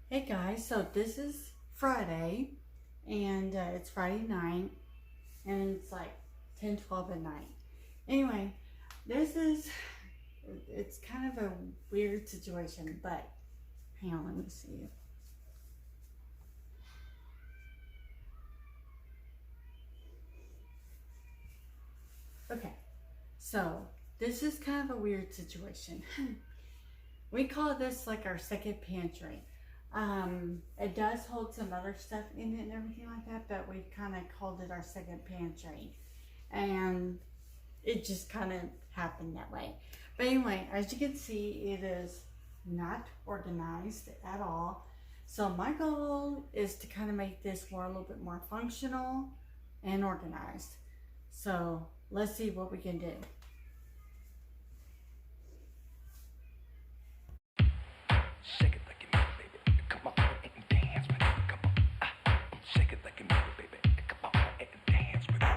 Hey guys, so this is Friday, and it's Friday night, and it's like 10:12 at night. Anyway, it's kind of a weird situation, but hang on, let me see you. Okay, so this is kind of a weird situation. We call this like our second pantry. It does hold some other stuff in it and everything like that, but we kind of called it our second pantry. And it just kind of happened that way. But anyway, as you can see, it is not organized at all. So my goal is to kind of make this a little bit more functional and organized. So let's see what we can do. Shake it like you mean it, baby. Come on and dance with it. Come on. Shake it like you mean it, baby. Come on and dance with it.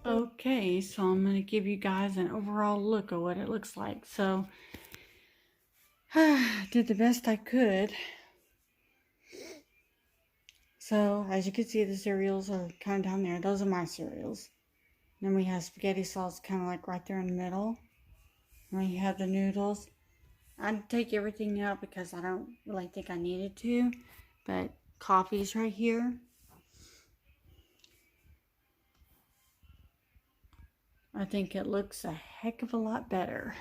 Okay, so I'm going to give you guys an overall look at what it looks like. So, I did the best I could. So, as you can see, the cereals are kind of down there. Those are my cereals. Then we have spaghetti sauce kind of like right there in the middle. And we have the noodles. I'd take everything out because I don't really think I needed to. But coffee's right here. I think it looks a heck of a lot better.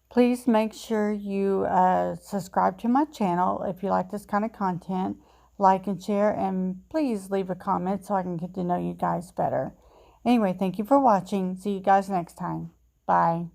Please make sure you subscribe to my channel if you like this kind of content. Like and share, and please leave a comment so I can get to know you guys better. Anyway, thank you for watching. See you guys next time. Bye.